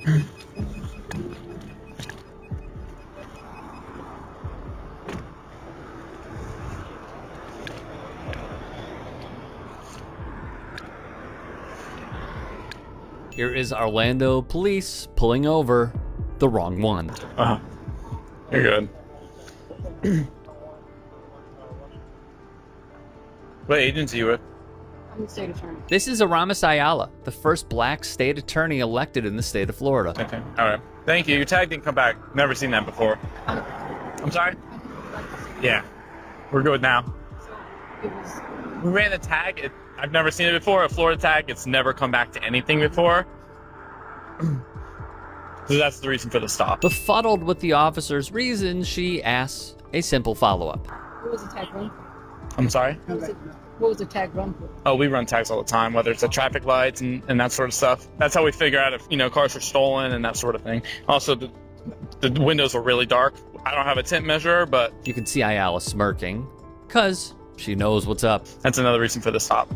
Here is Orlando police pulling over the wrong one. You're good. What agency are you with? I'm the state attorney. This is Aramis Ayala, the first black state attorney elected in the state of Florida. Okay, all right. Thank you. Your tag didn't come back. Never seen that before. I'm sorry? Yeah, we're good now. We ran the tag. I've never seen it before. A Florida tag. It's never come back to anything before. So that's the reason for the stop. Befuddled with the officer's reasons, she asks a simple follow-up. What was the tag run? I'm sorry? What was the tag run for? Oh, we run tags all the time, whether it's at traffic lights and that sort of stuff. That's how we figure out if, cars are stolen and that sort of thing. Also, the windows were really dark. I don't have a tint measurer, but... You can see Ayala smirking, because she knows what's up. That's another reason for the stop. Do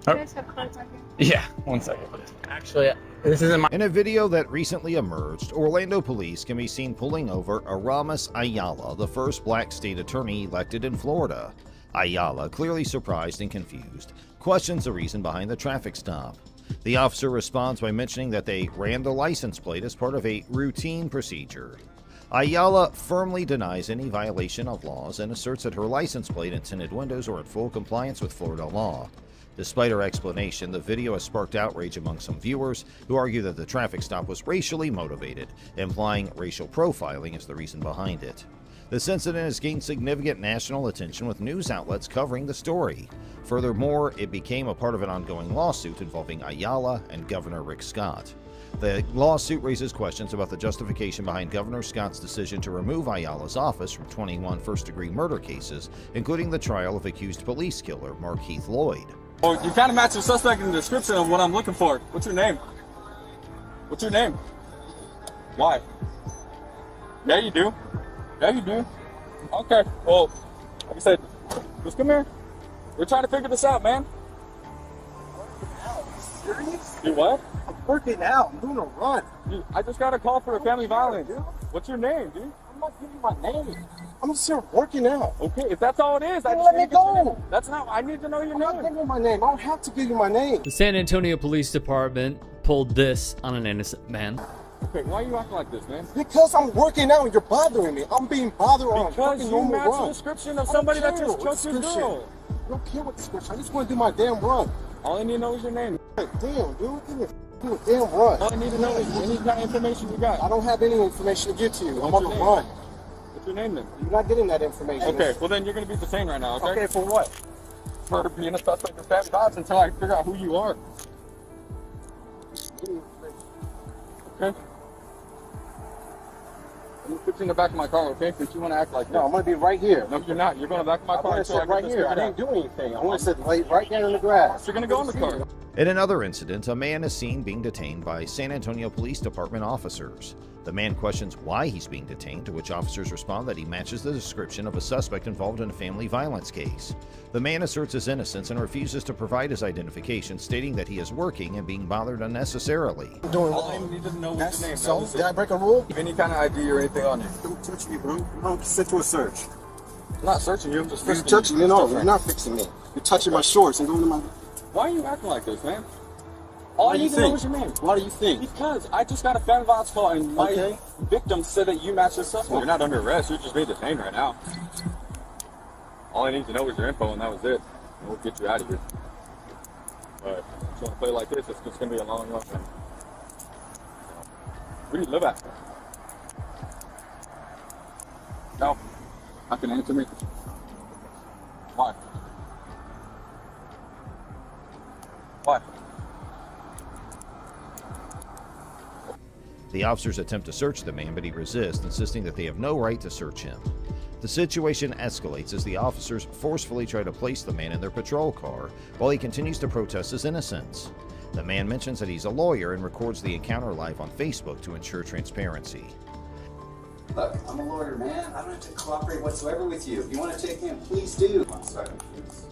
you guys have cards on here? Yeah, 1 second. Actually, this isn't my... In a video that recently emerged, Orlando police can be seen pulling over Aramis Ayala, the first black state attorney elected in Florida. Ayala, clearly surprised and confused, questions the reason behind the traffic stop. The officer responds by mentioning that they ran the license plate as part of a routine procedure. Ayala firmly denies any violation of laws and asserts that her license plate and tinted windows are in full compliance with Florida law. Despite her explanation, the video has sparked outrage among some viewers who argue that the traffic stop was racially motivated, implying racial profiling is the reason behind it. This incident has gained significant national attention with news outlets covering the story. Furthermore, it became a part of an ongoing lawsuit involving Ayala and Governor Rick Scott. The lawsuit raises questions about the justification behind Governor Scott's decision to remove Ayala's office from 21 first-degree murder cases, including the trial of accused police killer Mark Heath Lloyd. Well, you kind of match the suspect in the description of what I'm looking for. What's your name? What's your name? Why? Yeah, you do. Yeah, you do. Okay, well, like I said, just come here. We're trying to figure this out, man. Serious? Do what? I'm working out. I'm doing a run. Dude, I just got a call for a family violence. What's your name, dude? I'm not giving you my name. I'm just here working out. Okay, if that's all it is, I Then just let need me to get your go. name. That's not, I need to know your I'm not name. giving you my name. I don't have to give you my name. The San Antonio Police Department pulled this on an innocent man. Okay, why are you acting like this, man? Because I'm working out and you're bothering me. I'm being bothered on a Because fucking you normal match the run. description of I don't somebody that care just what choked your description. girl. I don't care what description. I just want to do my damn run. All I need to know is your name. Hey, damn, dude. Give me a damn run. All I need to know is any kind of information you got. I don't have any information to give to you. I'm What's on the your name? run. What's your name then? You're not getting that information. Okay, well then you're going to be detained right now, okay? Okay, for what? For being a suspect in family violence until I figure out who you are. Okay? I'm going to put you in the back of my car, okay? Because you want to act like No, I'm going to be right here. No, you're not. You're going to the back of my I car want to until I sit get right this here. I figured didn't out. do anything. I want to sit right down in the grass. You're going to go in the car. In another incident, a man is seen being detained by San Antonio Police Department officers. The man questions why he's being detained, to which officers respond that he matches the description of a suspect involved in a family violence case. The man asserts his innocence and refuses to provide his identification, stating that he is working and being bothered unnecessarily. All I need to know is your name. So, That was did it. I break a rule? Any kind of ID or anything on you. Don't touch me, bro. I'm sent to a search. I'm not searching you. I'm just You're fixing touching me. you. No, you're not fixing me. You're touching my shorts and going to my... Why are you acting like this, man? All I need to know is your name. Why do you think? Because I just got a family violence call and my Okay. victim said that you matched the suspect. You're not under arrest. You're just being detained right now. All I need to know is your info, and that was it. And we'll get you out of here. But if you want to play like this, it's just going to be a long run, man. Where do you live at? No. I can answer me. Why? Why? The officers attempt to search the man, but he resists, insisting that they have no right to search him. The situation escalates as the officers forcefully try to place the man in their patrol car while he continues to protest his innocence. The man mentions that he's a lawyer and records the encounter live on Facebook to ensure transparency. Look, I'm a lawyer, man. I don't have to cooperate whatsoever with you. If you want to take him, please do. 1 second, please.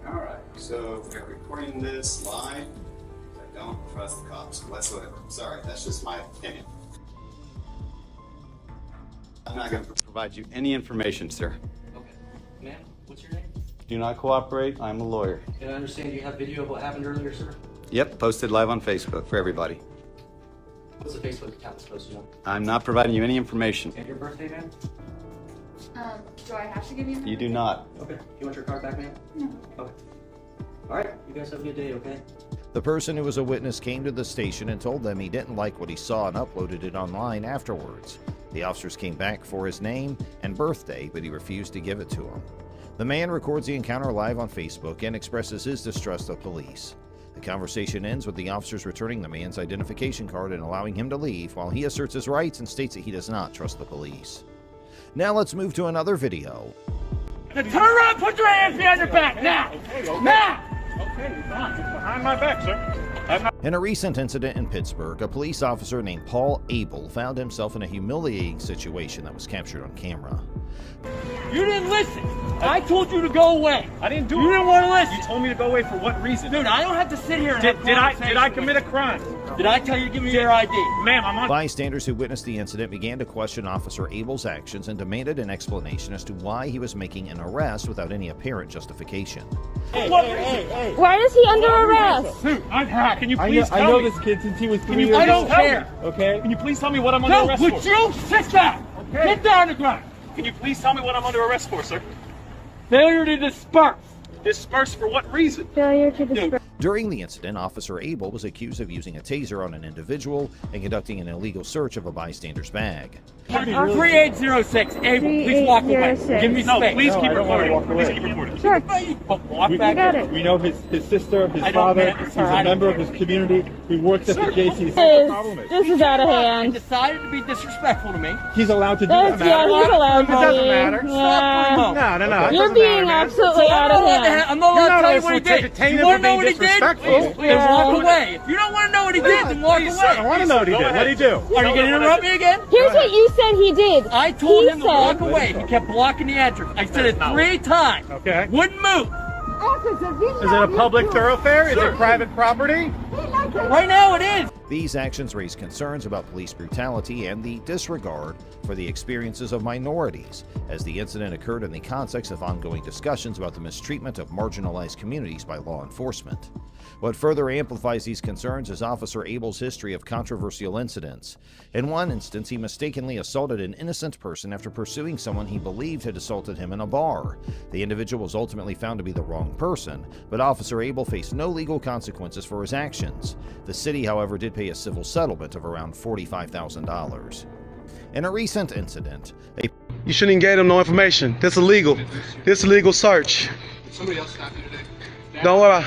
All right. So we're recording this live. I don't trust the cops whatsoever. Sorry, that's just my opinion. I'm not going to provide you any information, sir. Okay. Ma'am, what's your name? Do not cooperate. I'm a lawyer. Can I understand you have video of what happened earlier, sir? Yep, posted live on Facebook for everybody. What's the Facebook account supposed to know? I'm not providing you any information. And your birthday, ma'am? Do I have to give you? You do not. Okay. You want your card back, ma'am? No. Okay. All right. You guys have a good day, okay? The person who was a witness came to the station and told them he didn't like what he saw and uploaded it online afterwards. The officers came back for his name and birthday, but he refused to give it to them. The man records the encounter live on Facebook and expresses his distrust of police. The conversation ends with the officers returning the man's identification card and allowing him to leave, while he asserts his rights and states that he does not trust the police. Now let's move to another video. Now turn around, put your hands behind your back, now! Now! Okay, fine. It's behind my back, sir. In a recent incident in Pittsburgh, a police officer named Paul Abel found himself in a humiliating situation that was captured on camera. You didn't listen! I told you to go away! I didn't do it. You didn't want to listen! You told me to go away for what reason? Dude, I don't have to sit here and Did I commit a crime? Did I tell you to give me your ID? Ma'am, I'm on. Bystanders who witnessed the incident began to question Officer Abel's actions and demanded an explanation as to why he was making an arrest without any apparent justification. Hey, Why is he under arrest? Dude, I'm hacked. Can you please tell me? I know this kid since he was 3 years old. I don't care. Okay? Can you please tell me what I'm under No, arrest would for? you sit down? Okay. Get down on the ground. Can you please tell me what I'm under arrest for, sir? Failure to disperse. Disperse for what reason? Failure to disperse. During the incident, Officer Abel was accused of using a taser on an individual and conducting an illegal search of a bystander's bag. 3806, Abel, please walk away. 3806. Give me No, space. please keep I don't wanna recording. walk Please away. keep recording. Sure. Walk back. got it. We know his sister, his I don't father. know, He's sir, a I member don't of his community. He works at the JCC. This is out of He hand. decided to be disrespectful to me. He's allowed to do That's, that. yeah, he's allowed It doesn't to. matter. Yeah. No. You're being absolutely out of hand. I'm not allowed to tell you what he did. You want to know what he did? Then Yeah. walk away. If you don't want to know what he did, then walk away. I want to know what he did. What did he do? Are you going to interrupt me again? Here's what you said he did. I told He him to said- walk away. He kept blocking the entrance. I said it 3 times. Okay. Wouldn't move. Is it a public thoroughfare? Is it private property? Right now it is. These actions raise concerns about police brutality and the disregard for the experiences of minorities, as the incident occurred in the context of ongoing discussions about the mistreatment of marginalized communities by law enforcement. What further amplifies these concerns is Officer Abel's history of controversial incidents. In one instance, he mistakenly assaulted an innocent person after pursuing someone he believed had assaulted him in a bar. The individual was ultimately found to be the wrong person, but Officer Abel faced no legal consequences for his actions. The city, however, did pay a civil settlement of around $45,000. In a recent incident, You shouldn't engage them no information. That's illegal. This illegal search. Somebody else stopped you today. Don't worry.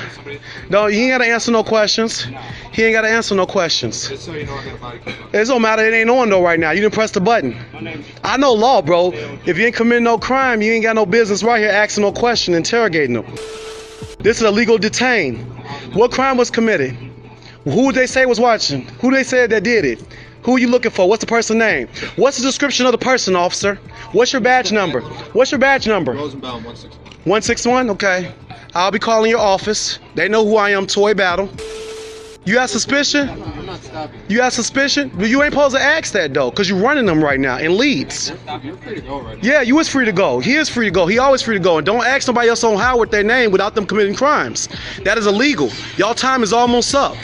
No, he ain't gotta answer no questions. He ain't gotta answer no questions. Just so you know, I got a body camera. It don't matter. It ain't on though right now. You didn't press the button. I know law, bro. If you ain't committing no crime, you ain't got no business right here asking no question, interrogating them. This is a legal detain. What crime was committed? Who would they say was watching? Who they said that did it? Who are you looking for? What's the person's name? What's the description of the person, officer? What's your badge number? What's your badge number? Rosenbaum 161. 161? Okay. I'll be calling your office. They know who I am, Toy Battle. You got suspicion? I'm not stopping. You got suspicion? But you ain't supposed to ask that though, because you're running them right now in leads. You're free to go right now. Yeah, you is free to go. He is free to go. He always free to go. And don't ask somebody else on Howard their name without them committing crimes. That is illegal. Y'all time is almost up.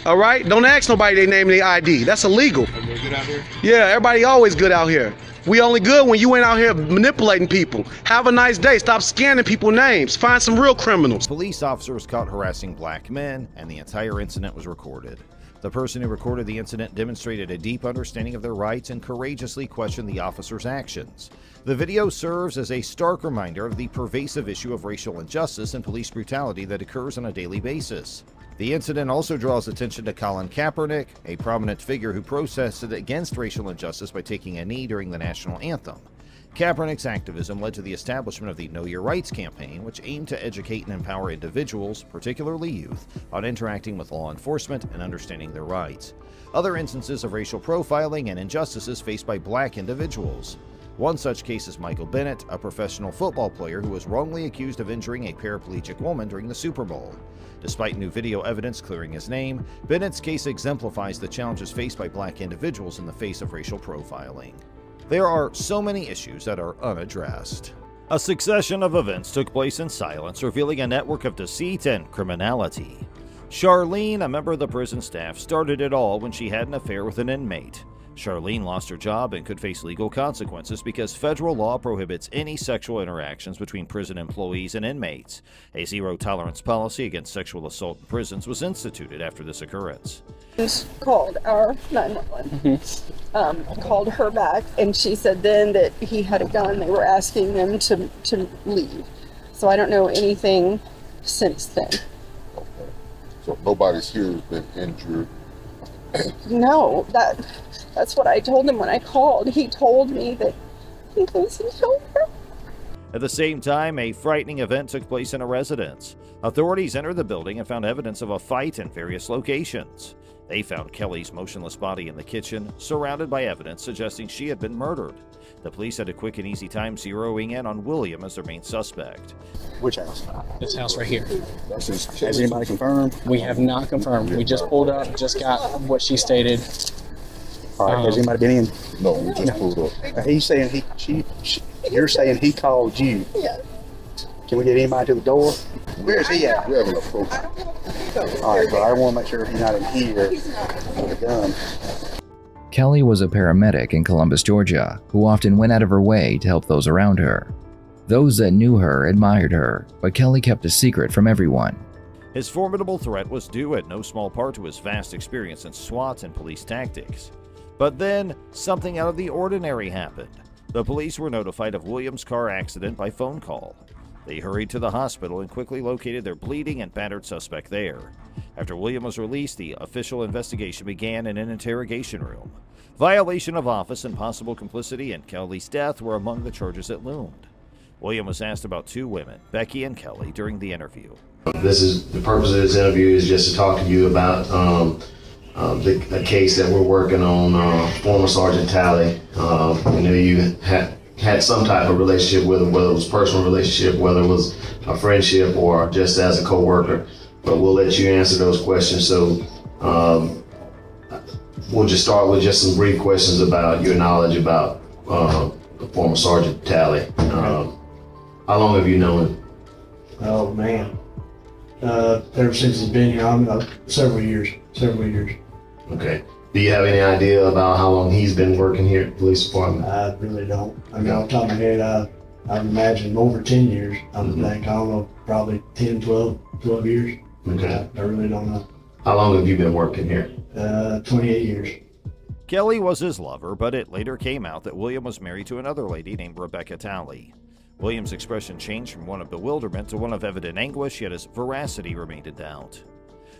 All right? Don't ask nobody their name and their ID. That's illegal. Everybody good out here? Yeah, everybody always good out here. We only good when you ain't out here manipulating people. Have a nice day. Stop scanning people's names. Find some real criminals. police officers caught harassing black men, and the entire incident was recorded. The person who recorded the incident demonstrated a deep understanding of their rights and courageously questioned the officer's actions. The video serves as a stark reminder of the pervasive issue of racial injustice and police brutality that occurs on a daily basis. The incident also draws attention to Colin Kaepernick, a prominent figure who protested against racial injustice by taking a knee during the national anthem. Kaepernick's activism led to the establishment of the Know Your Rights campaign, which aimed to educate and empower individuals, particularly youth, on interacting with law enforcement and understanding their rights. Other instances of racial profiling and injustices faced by black individuals. One such case is Michael Bennett, a professional football player who was wrongly accused of injuring a paraplegic woman during the Super Bowl. Despite new video evidence clearing his name, Bennett's case exemplifies the challenges faced by black individuals in the face of racial profiling. There are so many issues that are unaddressed. A succession of events took place in silence, revealing a network of deceit and criminality. Charlene, a member of the prison staff, started it all when she had an affair with an inmate. Charlene lost her job and could face legal consequences because federal law prohibits any sexual interactions between prison employees and inmates. A zero-tolerance policy against sexual assault in prisons was instituted after this occurrence. Called our 911. Called her back, and she said then that he had a gun. They were asking them to leave. So I don't know anything since then. Okay. So nobody's here has been injured? No, that's what I told him when I called. He told me that he thinks he killed her. At the same time, a frightening event took place in a residence. Authorities entered the building and found evidence of a fight in various locations. They found Kelly's motionless body in the kitchen, surrounded by evidence suggesting she had been murdered. The police had a quick and easy time zeroing in on William as their main suspect. Which house? This house right here. Has anybody confirmed? We have not confirmed. We just pulled up, just got what she stated. All right, has anybody been in? No, we just pulled up. He's saying you're saying he called you. Yeah. Can we get anybody to the door? Where is he at? We haven't approached. All right, but I want to make sure he's not in here with a gun. Kelly was a paramedic in Columbus, Georgia, who often went out of her way to help those around her. Those that knew her admired her, but Kelly kept a secret from everyone. His formidable threat was due in no small part to his vast experience in SWAT and police tactics. But then, something out of the ordinary happened. The police were notified of William's car accident by phone call. They hurried to the hospital and quickly located their bleeding and battered suspect there. After William was released, the official investigation began in an interrogation room. Violation of office and possible complicity in Kelly's death were among the charges that loomed. William was asked about two women, Becky and Kelly, during the interview. This is the purpose of this interview is just to talk to you about the case that we're working on, former Sergeant Talley. We knew you had some type of relationship with him, whether it was a personal relationship, whether it was a friendship, or just as a co-worker. But we'll let you answer those questions. So we'll just start with just some brief questions about your knowledge about the former Sergeant Talley. How long have you known him? Oh man, ever since he's been here, several years. Okay. Do you have any idea about how long he's been working here at the police department? I really don't. I mean, off the top of my head, I imagine over 10 years. I would think, I don't know, probably 10, 12 years. Okay. I really don't know. How long have you been working here? 28 years. Kelly was his lover, but it later came out that William was married to another lady named Rebecca Talley. William's expression changed from one of bewilderment to one of evident anguish, yet his veracity remained in doubt.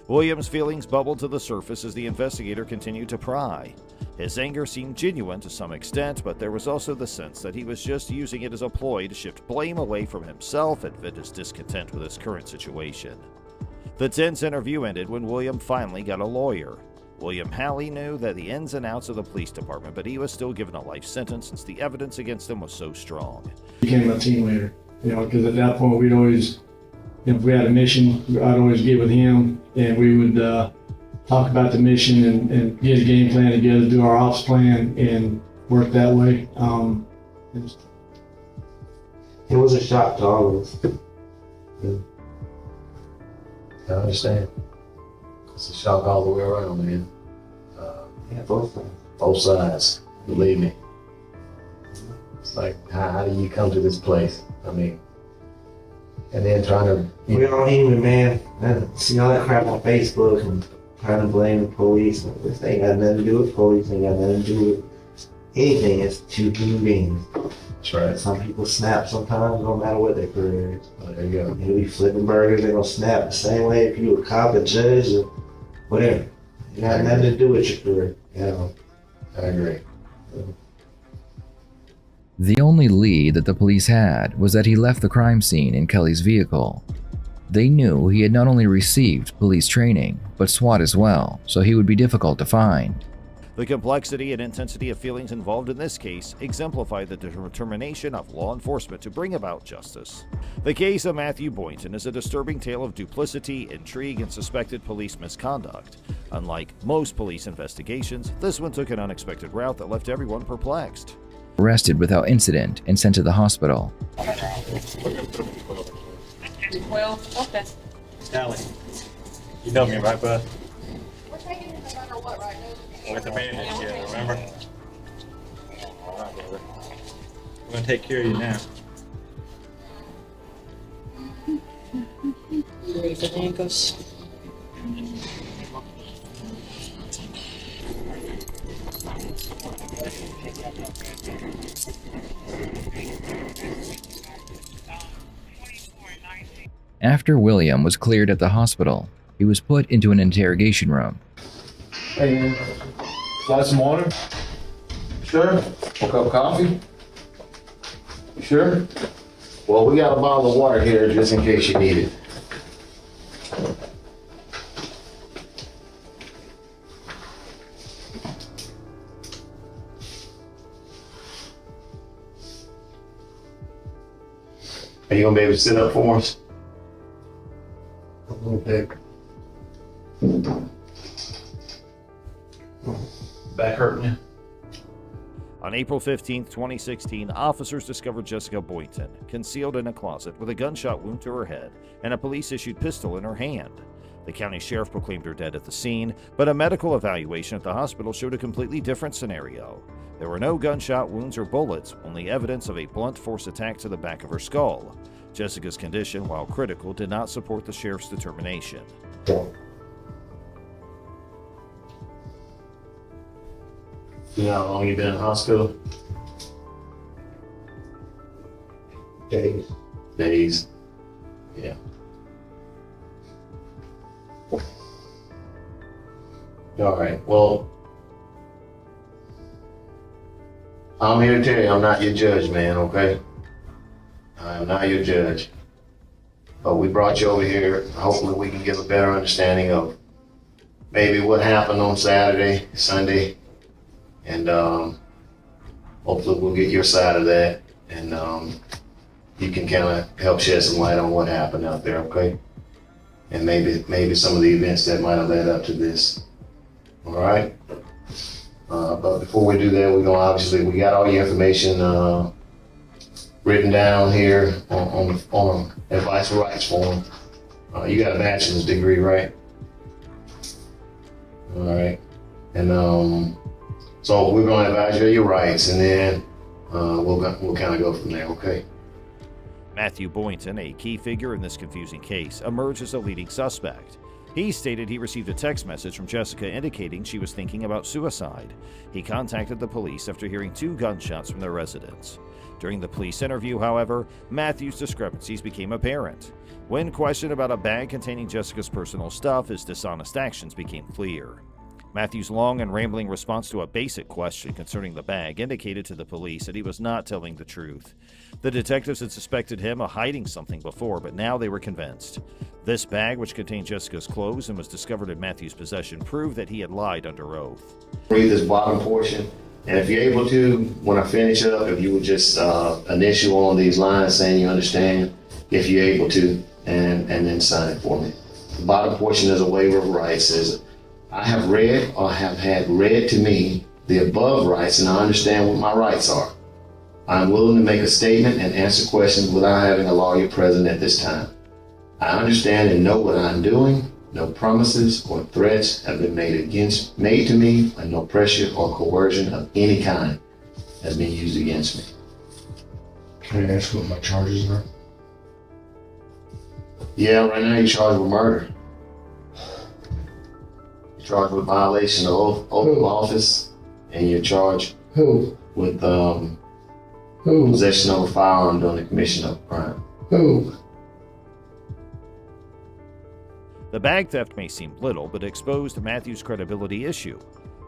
William's feelings bubbled to the surface as the investigator continued to pry. His anger seemed genuine to some extent, but there was also the sense that he was just using it as a ploy to shift blame away from himself and vent his discontent with his current situation. The tense interview ended when William finally got a lawyer. William Halley knew that the ins and outs of the police department, but he was still given a life sentence since the evidence against him was so strong. Became a team leader, because at that point we'd always, if we had a mission, I'd always get with him and we would talk about the mission and get a game plan together, do our ops plan, and work that way. It was a shock to all of us. I understand. It's a shock all the way around, man. Yeah, both sides. Both sides, believe me. It's like, how do you come to this place? I mean, and then trying to... We're all human, man. I see all that crap on Facebook and trying to blame the police. This ain't got nothing to do with police, ain't got nothing to do with anything. It's two human beings. That's right. Some people snap sometimes, no matter what their career is. Oh, there you go. They'll be flipping burgers, they're gonna snap the same way if you a cop, a judge, or whatever. It got nothing to do with your career, I agree. The only lead that the police had was that he left the crime scene in Kelly's vehicle. They knew he had not only received police training, but SWAT as well, so he would be difficult to find. The complexity and intensity of feelings involved in this case exemplify the determination of law enforcement to bring about justice. The case of Matthew Boynton is a disturbing tale of duplicity, intrigue, and suspected police misconduct. Unlike most police investigations, this one took an unexpected route that left everyone perplexed. Arrested without incident and sent to the hospital. 12. Okay. Allie, you know me, right, bud? We're taking it no matter what, right? With the bandage, yeah, remember? All right, brother. I'm gonna take care of you now. You ready for the handcuffs? After William was cleared at the hospital, he was put into an interrogation room. Hey man, like some water? Sure. A cup of coffee? Sure. Well, we got a bottle of water here just in case you need it. Are you gonna be able to sit up for us? A little bit. Back hurting you? On April 15, 2016, officers discovered Jessica Boynton concealed in a closet with a gunshot wound to her head and a police-issued pistol in her hand. The county sheriff proclaimed her dead at the scene, but a medical evaluation at the hospital showed a completely different scenario. There were no gunshot wounds or bullets, only evidence of a blunt force attack to the back of her skull. Jessica's condition, while critical, did not support the sheriff's determination. You know how long you been in the hospital? Days. Days. Yeah. All right. Well, I'm here to tell you I'm not your judge, man, okay? I'm not your judge. But we brought you over here. Hopefully we can give a better understanding of maybe what happened on Saturday, Sunday, and hopefully we'll get your side of that, and you can kind of help shed some light on what happened out there, okay? And maybe some of the events that might have led up to this. All right? But before we do that, we got all your information written down here on advice for rights form. You got a bachelor's degree, right? All right. And so we're going to advise you of your rights, and then we'll kind of go from there, okay? Matthew Boynton, a key figure in this confusing case, emerged as a leading suspect. He stated he received a text message from Jessica indicating she was thinking about suicide. He contacted the police after hearing 2 gunshots from their residence. During the police interview, however, Matthew's discrepancies became apparent. When questioned about a bag containing Jessica's personal stuff, his dishonest actions became clear. Matthew's long and rambling response to a basic question concerning the bag indicated to the police that he was not telling the truth. The detectives had suspected him of hiding something before, but now they were convinced. This bag, which contained Jessica's clothes and was discovered in Matthew's possession, proved that he had lied under oath. Read this bottom portion, and if you're able to, when I finish up, if you would just initial on these lines saying you understand, if you're able to, and then sign it for me. The bottom portion is a waiver of rights. Says, I have read or have had read to me the above rights, and I understand what my rights are. I am willing to make a statement and answer questions without having a lawyer present at this time. I understand and know what I am doing. No promises or threats have been made to me, and no pressure or coercion of any kind has been used against me. Can I ask what my charges are? Yeah, right now you're charged with murder. You're charged with violation of oath of office, and you're charged with possession of a firearm during the commission of a crime. The bag theft may seem little, but exposed Matthew's credibility issue.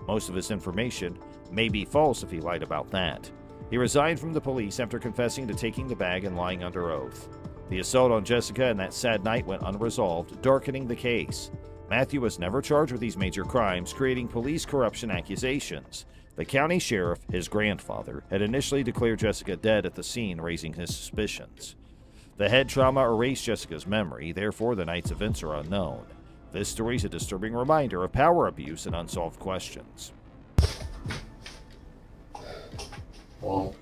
Most of his information may be false if he lied about that. He resigned from the police after confessing to taking the bag and lying under oath. The assault on Jessica and that sad night went unresolved, darkening the case. Matthew was never charged with these major crimes, creating police corruption accusations. The county sheriff, his grandfather, had initially declared Jessica dead at the scene, raising his suspicions. The head trauma erased Jessica's memory, therefore the night's events are unknown. This story is a disturbing reminder of power abuse and unsolved questions. Well,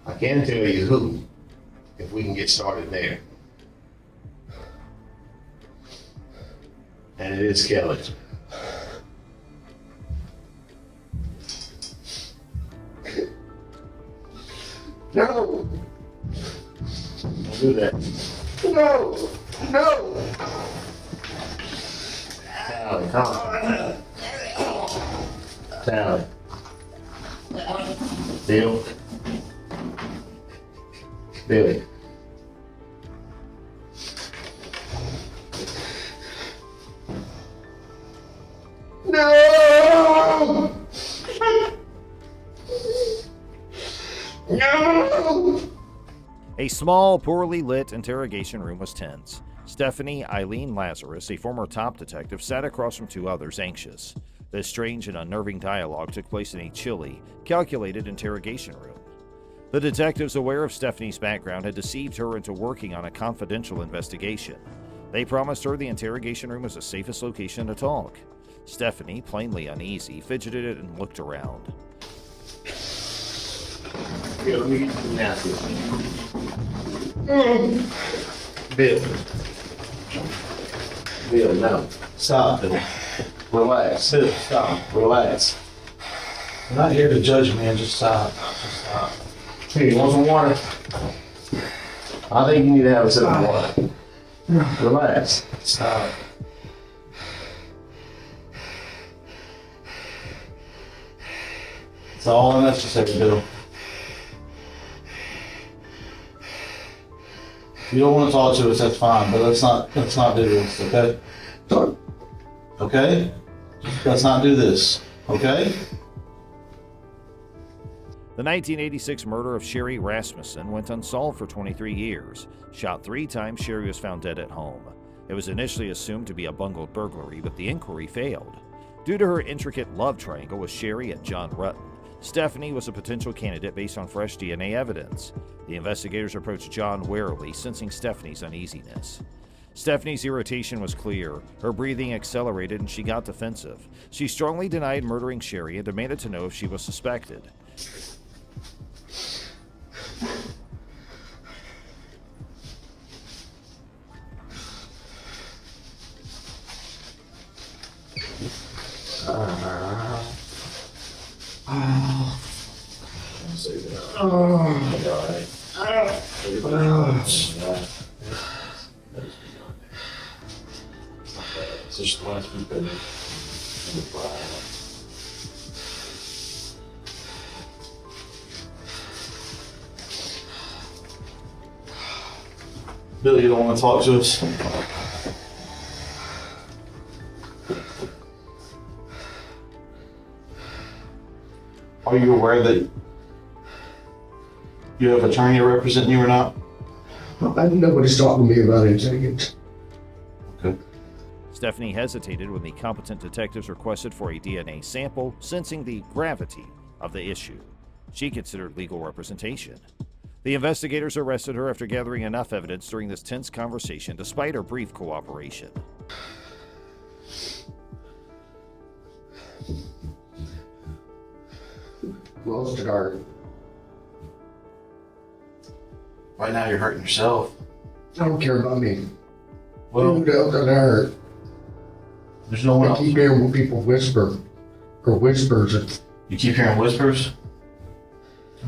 I can tell you who, if we can get started there. And it is Kelly. No! Don't do that. No! No! Tally, come on. Tally. Bill. Billy. No! No! A small, poorly lit interrogation room was tense. Stephanie Eileen Lazarus, a former top detective, sat across from two others, anxious. This strange and unnerving dialogue took place in a chilly, calculated interrogation room. The detectives, aware of Stephanie's background, had deceived her into working on a confidential investigation. They promised her the interrogation room was the safest location to talk. Stephanie, plainly uneasy, fidgeted and looked around. Here, let me get you nasty. Bill. Bill, no. Stop, Bill. Relax. Bill, stop. Relax. I'm not here to judge, man. Just stop. Just stop. Here, you want some water? I think you need to have a sip of water. Relax. Stop. It's all unnecessary, Bill. If you don't want to talk to us, that's fine, but let's not do this, okay? Okay? Let's not do this, okay? The 1986 murder of Sherry Rasmussen went unsolved for 23 years. Shot 3 times, Sherry was found dead at home. It was initially assumed to be a bungled burglary, but the inquiry failed. Due to her intricate love triangle with Sherry and John Rutten, Stephanie was a potential candidate based on fresh DNA evidence. The investigators approached John warily, sensing Stephanie's uneasiness. Stephanie's irritation was clear. Her breathing accelerated and she got defensive. She strongly denied murdering Sherry and demanded to know if she was suspected. It's just the last week, baby. Bill, you don't want to talk to us? Are you aware that you have an attorney representing you or not? Nobody's talking to me about anything. Okay. Stephanie hesitated when the competent detectives requested for a DNA sample, sensing the gravity of the issue. She considered legal representation. The investigators arrested her after gathering enough evidence during this tense conversation, despite her brief cooperation. Who else did hurt? Right now you're hurting yourself. I don't care about me. Well, who else did hurt? There's no one I else. keep hearing when people whisper, or whispers. You keep hearing whispers?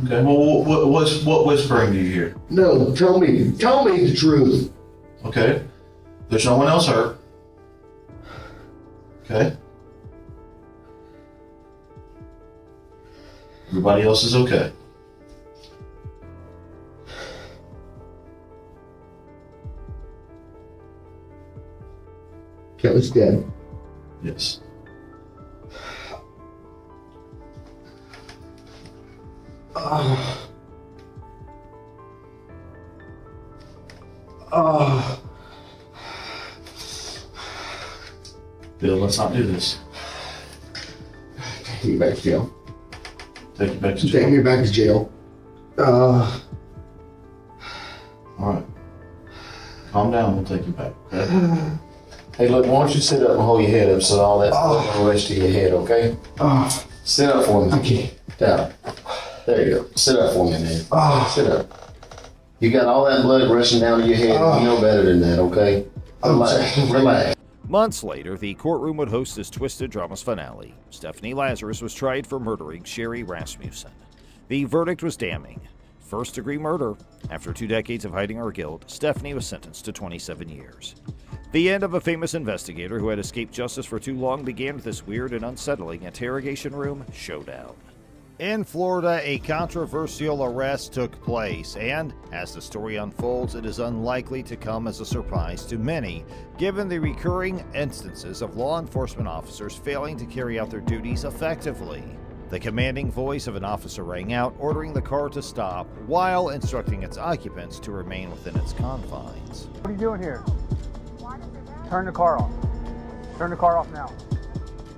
Okay. Well, what whispering do you hear? No, tell me the truth. Okay. There's no one else hurt. Okay. Everybody else is okay. Kelly's dead. Yes. Bill, let's not do this. Take me back to jail. Take you back to Take jail. me back to jail. All right. Calm down. We'll take you back. Okay? Hey, look, why don't you sit up and hold your head up so all that blood don't rush to your head, okay? Sit up for me. Okay. Down. There you go. Sit up for me, man. Sit up. You got all that blood rushing down to your head. You know better than that, okay? Relax. Relax. Months later, the courtroom would host this twisted drama's finale. Stephanie Lazarus was tried for murdering Sherry Rasmussen. The verdict was damning. First-degree murder. After 2 decades of hiding her guilt, Stephanie was sentenced to 27 years. The end of a famous investigator who had escaped justice for too long began with this weird and unsettling interrogation room showdown. In Florida, a controversial arrest took place, and as the story unfolds, it is unlikely to come as a surprise to many, given the recurring instances of law enforcement officers failing to carry out their duties effectively. The commanding voice of an officer rang out, ordering the car to stop, while instructing its occupants to remain within its confines. What are you doing here? Turn the car off. Turn the car off now.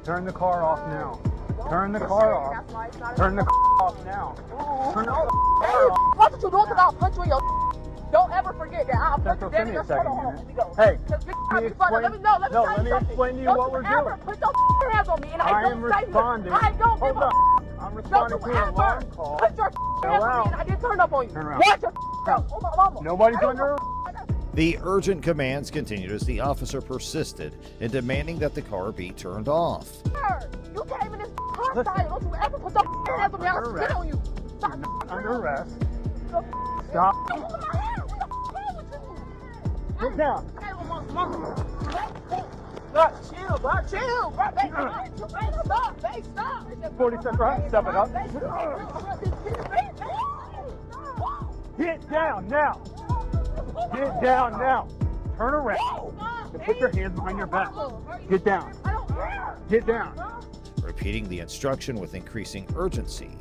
Turn the car off now. Turn the car off. Turn the car off now. Turn the car off. Watch what you do because I'll punch you in your. Don't ever forget that. I'll punch you in your shoulder. Hey, Let me explain to you what we're doing. Put your hands on me and I don't say responding. I don't give a. I'm responding to an alarm call. Put your hands on me and I didn't turn up on you. Turn around. Watch your oh my mama. Nobody's under. The urgent commands continued as the officer persisted in demanding that the car be turned off. You came in this hostile. Don't you ever put your hands on me. I'll spit on you. Stop. Under arrest. Stop. Get down. Chill, bro. Chill, bro. Stop. 40 seconds, right? Step it up. Get down now. Get down now. Turn around. And put your hands behind your back. Get down. Get down. Repeating the instruction with increasing urgency.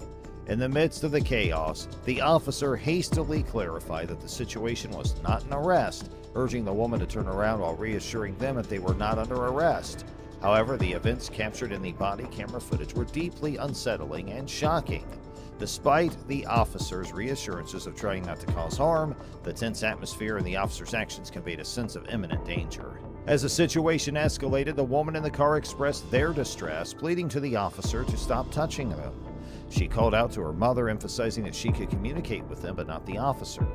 In the midst of the chaos, the officer hastily clarified that the situation was not an arrest, urging the woman to turn around while reassuring them that they were not under arrest. However, the events captured in the body camera footage were deeply unsettling and shocking. Despite the officer's reassurances of trying not to cause harm, the tense atmosphere and the officer's actions conveyed a sense of imminent danger. As the situation escalated, the woman in the car expressed their distress, pleading to the officer to stop touching them. She called out to her mother, emphasizing that she could communicate with them but not the officer.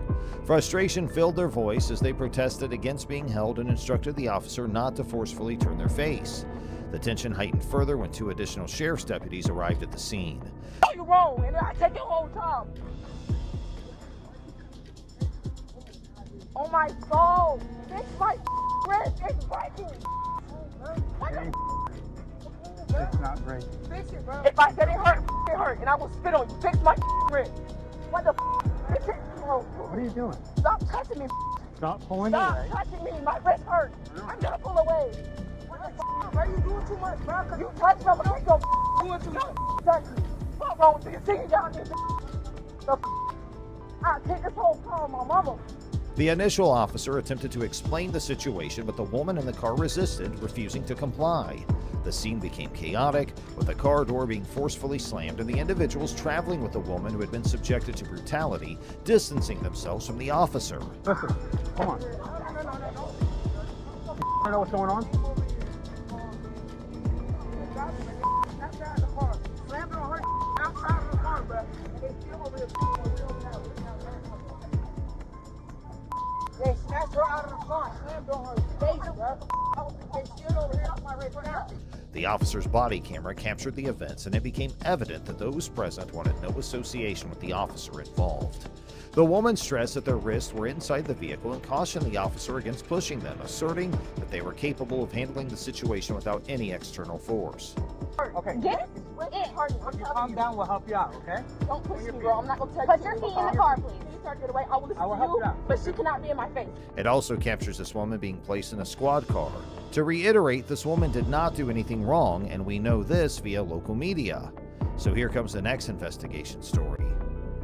Frustration filled their voice as they protested against being held and instructed the officer not to forcefully turn their face. The tension heightened further when 2 additional sheriff's deputies arrived at the scene. Oh, you're wrong, and I take your whole time. Oh my soul, fix my wrist, it's breaking. It's not great. Fix it, bro. If I said it hurt, and I will spit on you. Fix my wrist. What the fix it, bro. What are you doing? Stop touching me. Stop pulling Stop away. touching me. My wrist hurt. I'm gonna pull away. Bro, you doing too much, bro. You touch me, I'm gonna go doing too much. Touch me. What's wrong with you? You're singing down here. I'll take this whole car on my mama. The initial officer attempted to explain the situation, but the woman in the car resisted, refusing to comply. The scene became chaotic, with the car door being forcefully slammed and the individuals traveling with the woman who had been subjected to brutality distancing themselves from the officer. Listen, come on. I know what's going on. They snatched her out of the car, slammed on her face, bro. They still over here off my wrist right now. The officer's body camera captured the events, and it became evident that those present wanted no association with the officer involved. The woman stressed that their wrists were inside the vehicle and cautioned the officer against pushing them, asserting that they were capable of handling the situation without any external force. Okay. Get it? Calm down, we'll help you out, okay? Don't push me, bro. I'm not going to tell you. Put your feet in the car, please. Please start to get away. I will listen I will to help you, you out. but she cannot be in my face. It also captures this woman being placed in a squad car. To reiterate, this woman did not do anything wrong, and we know this via local media. So here comes the next investigation story.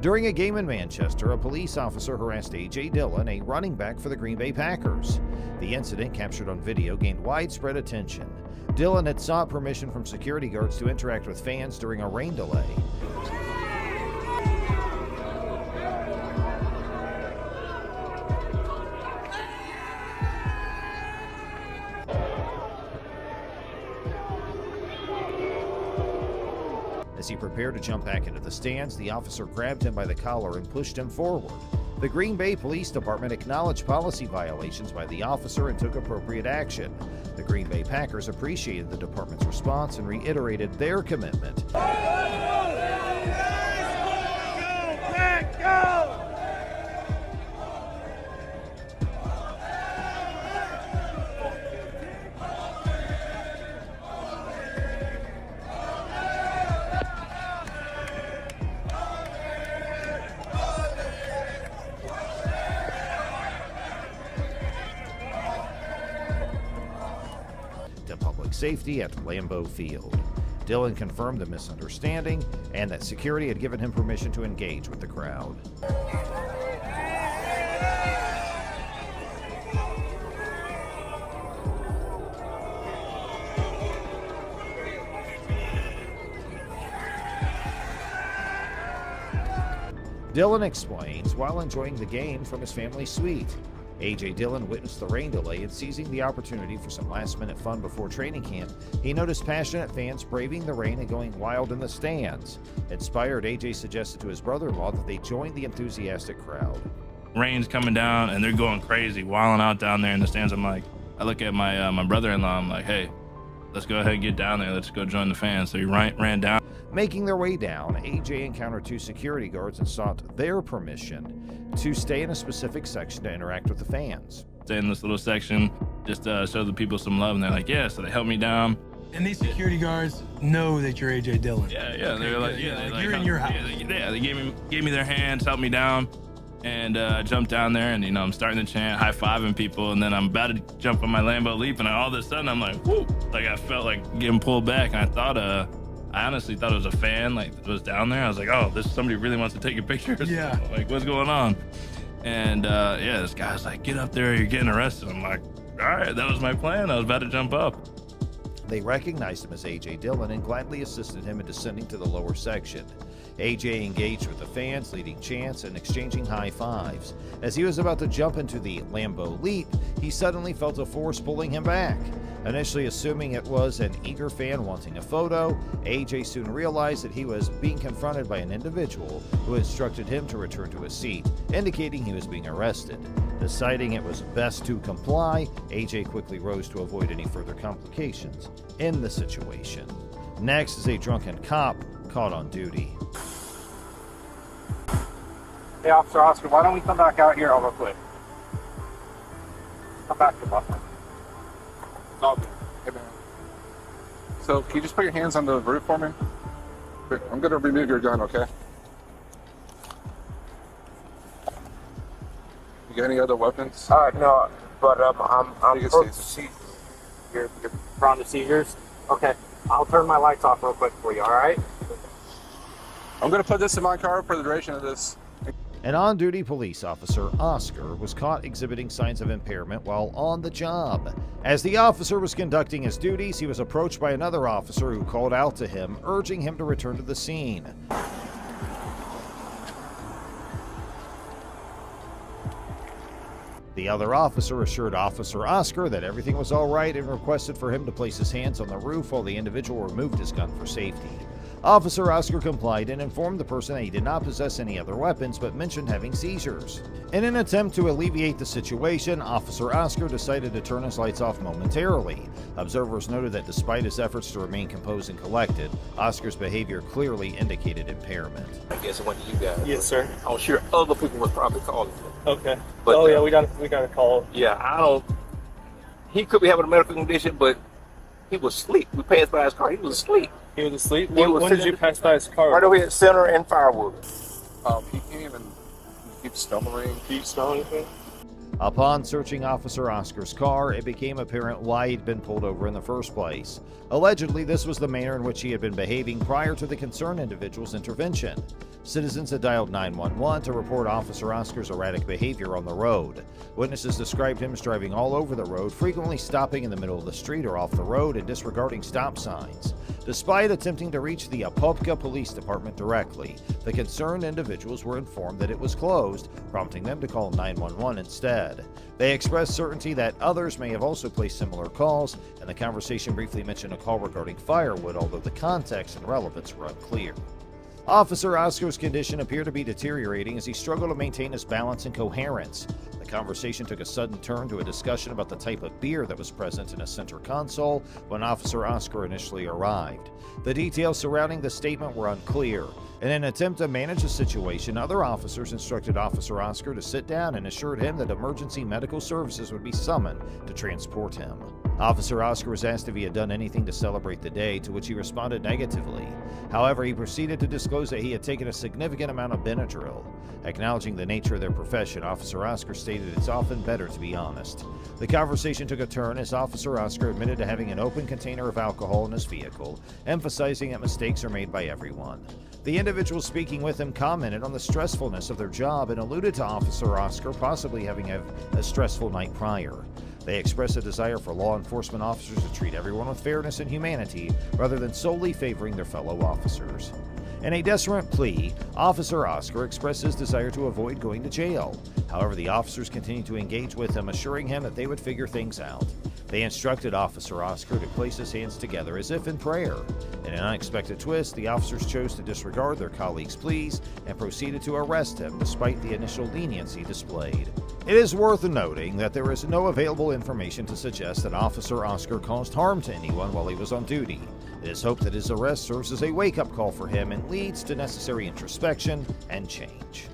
During a game in Manchester, a police officer harassed A.J. Dillon, a running back for the Green Bay Packers. The incident, captured on video, gained widespread attention. Dillon had sought permission from security guards to interact with fans during a rain delay. As he prepared to jump back into the stands, the officer grabbed him by the collar and pushed him forward. The Green Bay Police Department acknowledged policy violations by the officer and took appropriate action. The Green Bay Packers appreciated the department's response and reiterated their commitment. To public safety at Lambeau Field. Dillon confirmed the misunderstanding and that security had given him permission to engage with the crowd. Dillon explains while enjoying the game from his family's suite. A.J. Dillon witnessed the rain delay and seizing the opportunity for some last-minute fun before training camp, he noticed passionate fans braving the rain and going wild in the stands. Inspired, A.J. suggested to his brother-in-law that they join the enthusiastic crowd. Rain's coming down and they're going crazy, wilding out down there in the stands. I look at my brother-in-law, I'm like, hey, let's go ahead and get down there. Let's go join the fans. So he ran down. Making their way down, A.J. encountered two security guards and sought their permission to stay in a specific section to interact with the fans. Stay in this little section, just show the people some love, and they're like, yeah, so they helped me down. And these security guards know that you're A.J. Dillon. Yeah, they're like, you're in your house. Yeah, they gave me their hands, helped me down, and jumped down there, and I'm starting to chant, high-fiving people, and then I'm about to jump on my Lambo leap, and all of a sudden I'm like, whoop, like I felt like getting pulled back, and I honestly thought it was a fan, like, that was down there. I was like, oh, somebody really wants to take a picture. Yeah. Like, what's going on? And this guy's like, get up there, you're getting arrested. I'm like, all right, that was my plan. I was about to jump up. They recognized him as A.J. Dillon and gladly assisted him in descending to the lower section. A.J. engaged with the fans, leading chants and exchanging high fives. As he was about to jump into the Lambeau leap, he suddenly felt a force pulling him back. Initially assuming it was an eager fan wanting a photo, A.J. soon realized that he was being confronted by an individual who instructed him to return to his seat, indicating he was being arrested. Deciding it was best to comply, A.J. quickly rose to avoid any further complications in the situation. Next is a drunken cop caught on duty. Hey, Officer Oscar, why don't we come back out here real quick? Come back to the bus. Hey, man. So, can you just put your hands on the roof for me? I'm going to remove your gun, okay? You got any other weapons? No, but I'm supposed to see. You're prone to seizures? Okay, I'll turn my lights off real quick for you, all right? I'm going to put this in my car for the duration of this. An on-duty police officer, Oscar, was caught exhibiting signs of impairment while on the job. As the officer was conducting his duties, he was approached by another officer who called out to him, urging him to return to the scene. The other officer assured Officer Oscar that everything was all right and requested for him to place his hands on the roof while the individual removed his gun for safety. Officer Oscar complied and informed the person that he did not possess any other weapons but mentioned having seizures. In an attempt to alleviate the situation, Officer Oscar decided to turn his lights off momentarily. Observers noted that despite his efforts to remain composed and collected, Oscar's behavior clearly indicated impairment. I guess it went to you guys. Yes, sir. I'm sure other people was probably calling you. Okay. But, yeah, we got a call. Yeah, he could be having a medical condition, but he was asleep. We passed by his car. He was asleep. He was asleep? When did you pass by his car? Right over here at Center and Firewood. He came and keeps stumbling. Do you smell anything? Upon searching Officer Oscar's car, it became apparent why he'd been pulled over in the first place. Allegedly, this was the manner in which he had been behaving prior to the concerned individual's intervention. Citizens had dialed 911 to report Officer Oscar's erratic behavior on the road. Witnesses described him as driving all over the road, frequently stopping in the middle of the street or off the road and disregarding stop signs. Despite attempting to reach the Apopka Police Department directly, the concerned individuals were informed that it was closed, prompting them to call 911 instead. They expressed certainty that others may have also placed similar calls, and the conversation briefly mentioned a call regarding firewood, although the context and relevance were unclear. Officer Oscar's condition appeared to be deteriorating as he struggled to maintain his balance and coherence. The conversation took a sudden turn to a discussion about the type of beer that was present in a center console when Officer Oscar initially arrived. The details surrounding the statement were unclear. In an attempt to manage the situation, other officers instructed Officer Oscar to sit down and assured him that emergency medical services would be summoned to transport him. Officer Oscar was asked if he had done anything to celebrate the day, to which he responded negatively. However, he proceeded to disclose that he had taken a significant amount of Benadryl. Acknowledging the nature of their profession, Officer Oscar stated it's often better to be honest. The conversation took a turn as Officer Oscar admitted to having an open container of alcohol in his vehicle, emphasizing that mistakes are made by everyone. The individual speaking with him commented on the stressfulness of their job and alluded to Officer Oscar possibly having had a stressful night prior. They expressed a desire for law enforcement officers to treat everyone with fairness and humanity rather than solely favoring their fellow officers. In a desperate plea, Officer Oscar expressed his desire to avoid going to jail. However, the officers continued to engage with him, assuring him that they would figure things out. They instructed Officer Oscar to place his hands together as if in prayer. In an unexpected twist, the officers chose to disregard their colleagues' pleas and proceeded to arrest him despite the initial leniency displayed. It is worth noting that there is no available information to suggest that Officer Oscar caused harm to anyone while he was on duty. It is hoped that his arrest serves as a wake-up call for him and leads to necessary introspection and change.